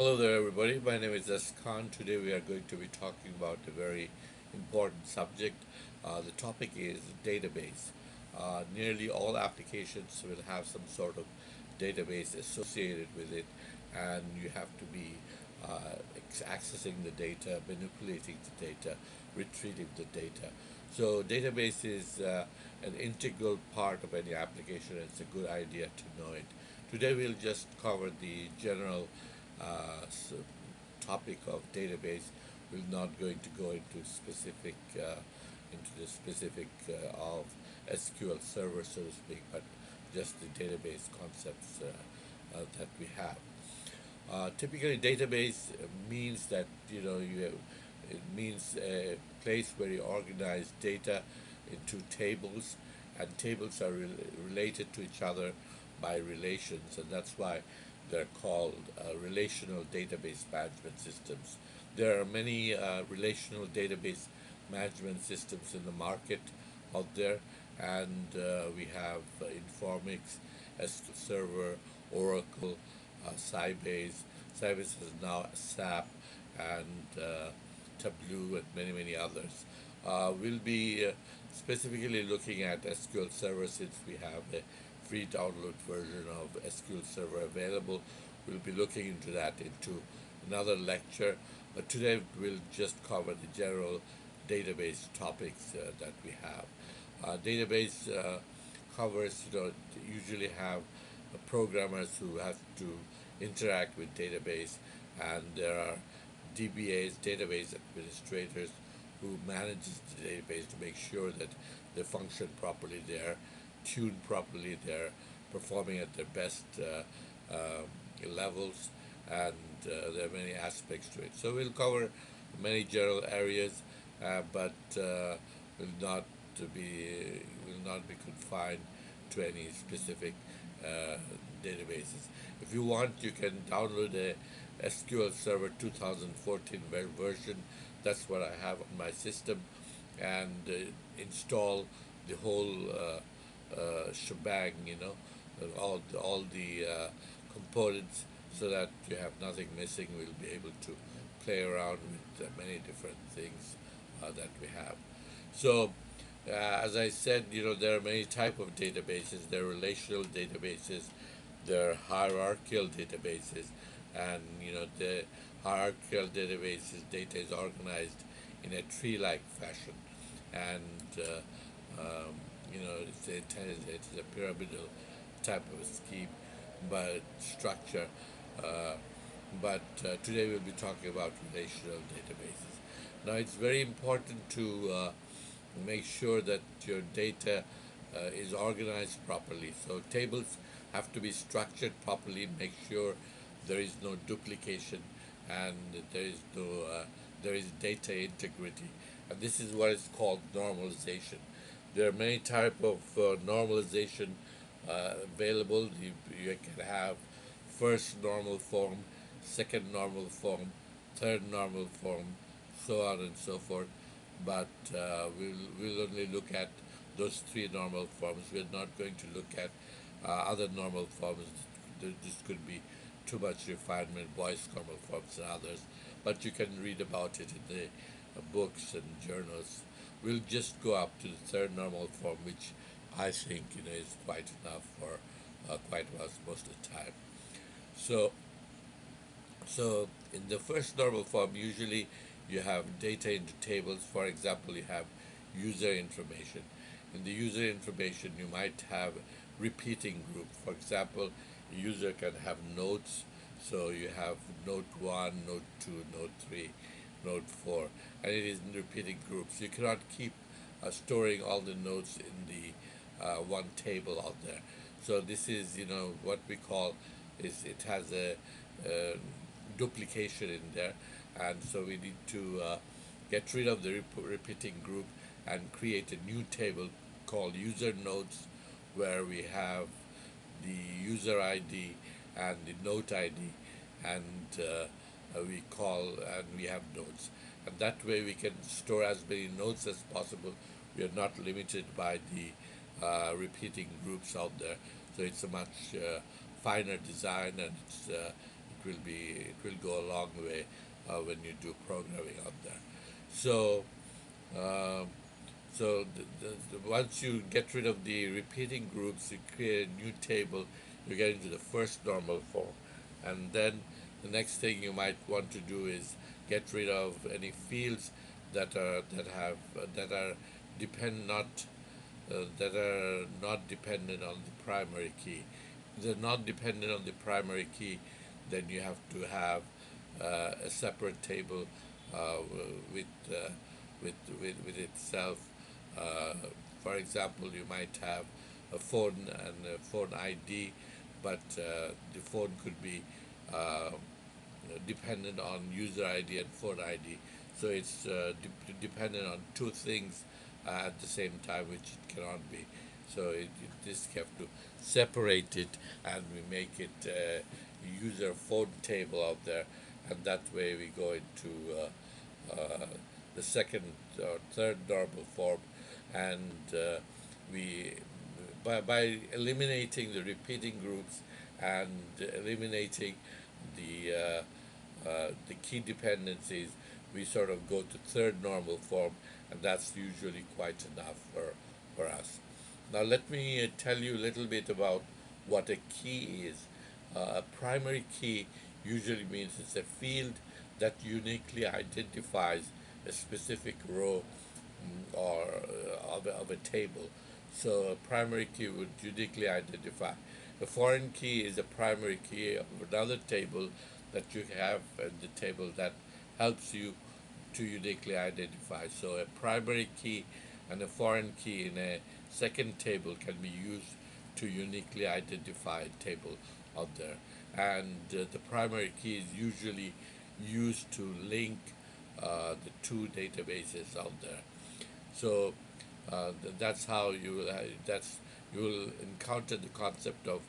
Hello there, everybody. My name is Khan. Today we are going to be talking about a very important subject. The topic is database. Nearly all applications will have some sort of database associated with it, and you have to be accessing the data, manipulating the data, retrieving the data. So, database is an integral part of any application, and it's a good idea to know it. Today, we'll just cover the general uh, topic of database. We're not going to go into the specific of SQL Server, so to speak, but just the database concepts that we have. Typically, database means that it means a place where you organize data into tables, and tables are related to each other by relations, and that's why they're called relational database management systems. There are many relational database management systems in the market out there, and we have Informix, SQL Server, Oracle, Sybase. Sybase has now SAP and Tableau and many others. We'll be specifically looking at SQL Server since we have a free download version of SQL Server available. We'll be looking into that into another lecture, but today we'll just cover the general database topics that we have. Database covers, usually have programmers who have to interact with database, and there are DBAs, database administrators, who manages the database to make sure that they function properly, they're tuned properly, they're performing at their best levels, and there are many aspects to it. So we'll cover many general areas, but will not will not be confined to any specific uh, databases. If you want, you can download a SQL Server 2014 version. That's what I have on my system, and install the whole shebang. All the components, so that you have nothing missing. We'll be able to play around with many different things that we have. So, as I said, there are many type of databases. There are relational databases, there are hierarchical databases, and the hierarchical databases data is organized in a tree-like fashion, and it is a pyramidal type of a scheme, but structure. Uh, but today we'll be talking about relational databases. Now, it's very important to make sure that your data is organized properly. So tables have to be structured properly. Make sure there is no duplication, and there is data integrity, and this is what is called normalization. There are many type of normalization available. You can have first normal form, second normal form, third normal form, so on and so forth. But we'll only look at those three normal forms. We're not going to look at other normal forms. This could be too much refinement, Boyce normal forms and others. But you can read about it in the books and journals. We'll just go up to the third normal form, which I think is quite enough for quite most of the time. So so in the first normal form, usually you have data into tables. For example, you have user information. In the user information, you might have repeating group. For example, a user can have nodes. So you have node 1, node 2, node 3, node 4, and it is in repeating groups. You cannot keep storing all the nodes in the one table out there. So this is, what we call, is it has a duplication in there, and so we need to get rid of the repeating group and create a new table called user nodes, where we have the user ID and the node ID, and we have nodes, and that way we can store as many nodes as possible. We are not limited by the repeating groups out there, so it's a much finer design, and it will go a long way when you do programming out there. So um, once you get rid of the repeating groups, you create a new table, you get into the first normal form. And then the next thing you might want to do is get rid of any fields that are depend not that are not dependent on the primary key. If they're not dependent on the primary key, then you have to have a separate table with, uh, with itself. Uh, for example, you might have a phone and a phone ID, but the phone could be uh, dependent on user ID and phone ID. So it's dependent on two things at the same time, which it cannot be. So this have to separate it, and we make it user phone table out there, and that way we go into the second or third normal form, and we by eliminating the repeating groups and eliminating the key dependencies, we sort of go to third normal form, and that's usually quite enough for us. Now, let me tell you a little bit about what a key is. A primary key usually means it's a field that uniquely identifies a specific row or of a table. So a primary key would uniquely identify. A foreign key is a primary key of another table that you have in the table that helps you to uniquely identify. So a primary key and a foreign key in a second table can be used to uniquely identify a table out there. And the primary key is usually used to link the two databases out there. So that's how you will encounter the concept of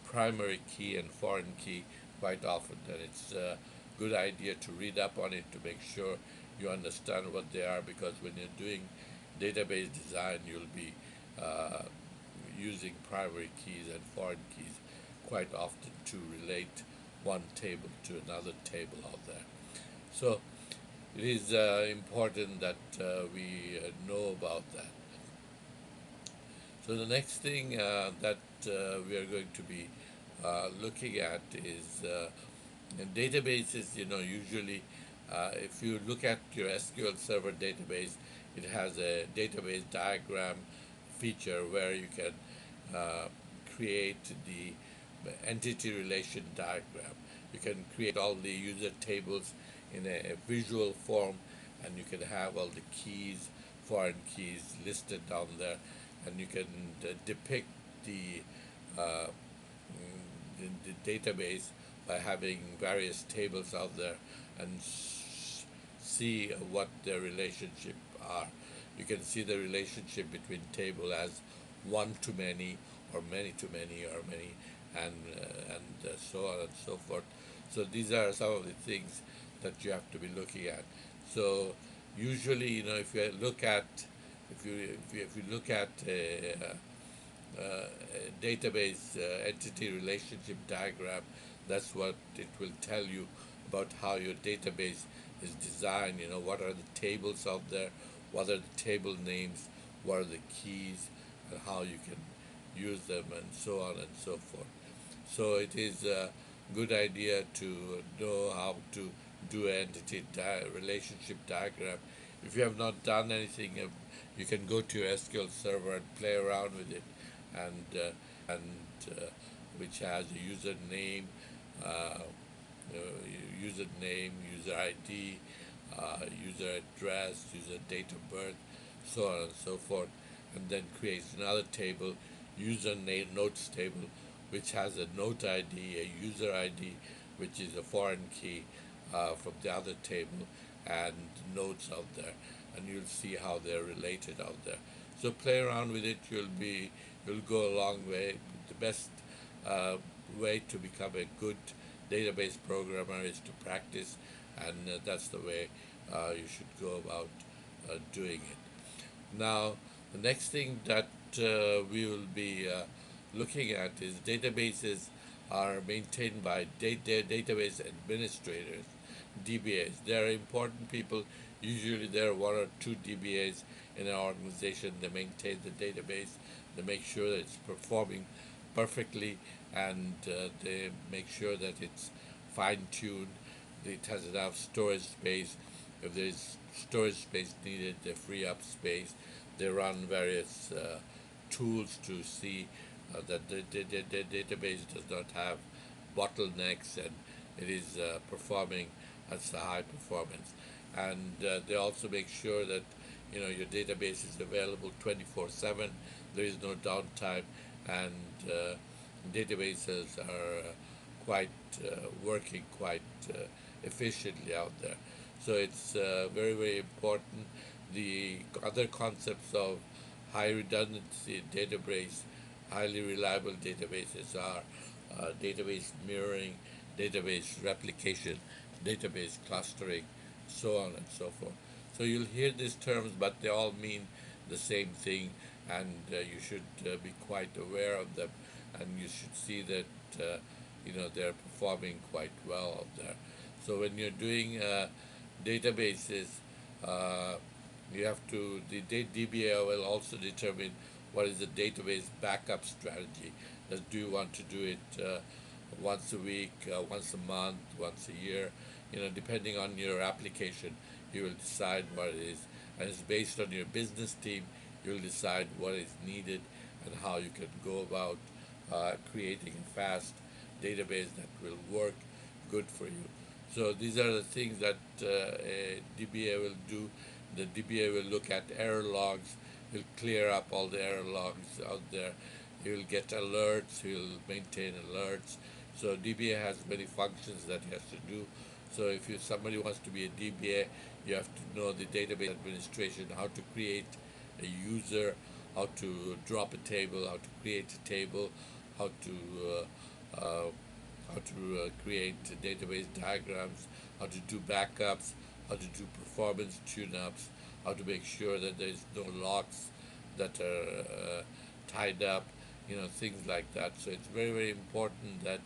primary key and foreign key quite often, and it's a good idea to read up on it to make sure you understand what they are, because when you're doing database design, you'll be uh, using primary keys and foreign keys quite often to relate one table to another table out there. So it is important that we know about that. So the next thing that we are going to be looking at is in databases. Usually, if you look at your SQL Server database, it has a database diagram feature where you can uh, create the entity relation diagram. You can create all the user tables in a visual form, and you can have all the keys, foreign keys listed down there, and you can depict the, uh, the database by having various tables out there and see what their relationship are. You can see the relationship between table as one to many, or many to many, or many, and so on and so forth. So these are some of the things that you have to be looking at. So usually, if you look at if you look at a database entity relationship diagram, that's what it will tell you about how your database is designed. What are the tables out there, what are the table names, what are the keys, and how you can use them, and so on and so forth. So it is a good idea to know how to do an entity relationship diagram. If you have not done anything, you can go to your SQL Server and play around with it, and which has a username, uh, user ID, user address, user date of birth, so on and so forth, and then creates another table, user name notes table, which has a note ID, a user ID, which is a foreign key from the other table, and notes out there, and you'll see how they're related out there. So play around with it. You'll go a long way. The best uh, way to become a good database programmer is to practice, and that's the way you should go about doing it. Now, the next thing that we will be looking at is databases are maintained by database administrators, DBAs. They are important people. Usually there are one or two DBAs in an organization. They maintain the database. They make sure that it's performing perfectly, and they make sure that it's fine-tuned. It has enough storage space. If there's storage space needed, they free up space. They run various tools to see that the database does not have bottlenecks, and it is performing at a high performance. And they also make sure that your database is available 24/7. There is no downtime, and databases are quite working quite efficiently out there. So it's very important. The other concepts of high redundancy database, highly reliable databases are database mirroring, database replication, database clustering, so on and so forth. So you'll hear these terms, but they all mean the same thing, and you should be quite aware of them, and you should see that they're performing quite well out there. So when you're doing databases, uh, you have to the DBA will also determine what is the database backup strategy. Do you want to do it once a week, once a month, once a year? Depending on your application, you will decide what it is, and it's based on your business team. You'll decide what is needed and how you can go about creating a fast database that will work good for you. So these are the things that a DBA will do. The DBA will look at error logs. He'll clear up all the error logs out there. He'll get alerts. He'll maintain alerts. So DBA has many functions that he has to do. So if somebody wants to be a DBA, you have to know the database administration, how to create a user, how to drop a table, how to create a table, how to create database diagrams, how to do backups, how to do performance tune-ups, how to make sure that there is no locks that are tied up, things like that. So it's very important that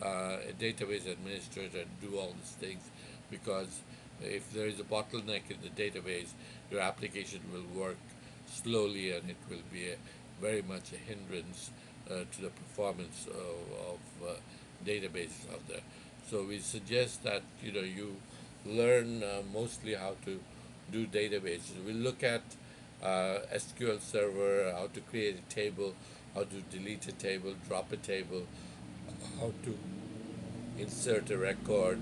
a database administrator do all these things, because if there is a bottleneck in the database, your application will work slowly, and it will be very much a hindrance to the performance of databases out there. So we suggest that you learn mostly how to do databases. We look at SQL Server, how to create a table, how to delete a table, drop a table, how to insert a record,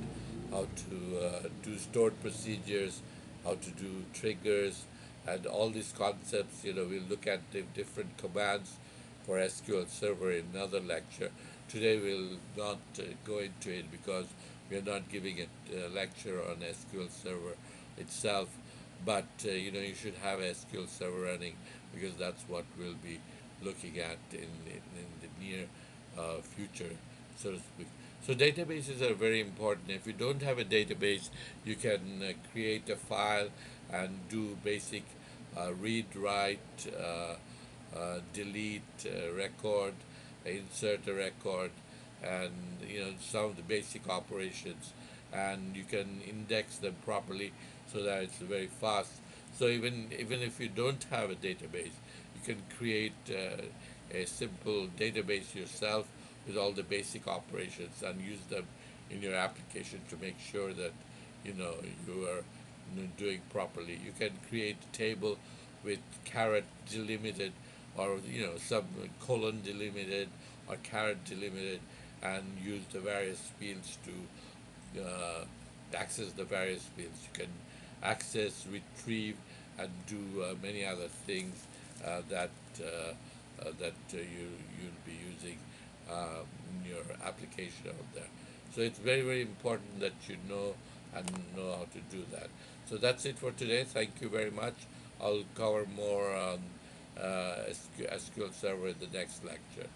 how to do stored procedures, how to do triggers, and all these concepts. We'll look at the different commands for SQL Server in another lecture. Today we'll not go into it because we're not giving a lecture on SQL Server itself, but you should have SQL Server running, because that's what we'll be looking at in the near future, so to speak. So databases are very important. If you don't have a database, you can create a file and do basic read, write, delete, record, insert a record, and some of the basic operations, and you can index them properly so that it's very fast. So even if you don't have a database, you can create a simple database yourself with all the basic operations and use them in your application to make sure that you are doing properly. You can create a table with caret delimited, or some colon delimited or caret delimited, and use the various fields to access the various fields. You can access, retrieve, and do many other things you'll be using in your application out there. So it's very important that you know how to do that. So that's it for today. Thank you very much. I'll cover more on SQL Server in the next lecture.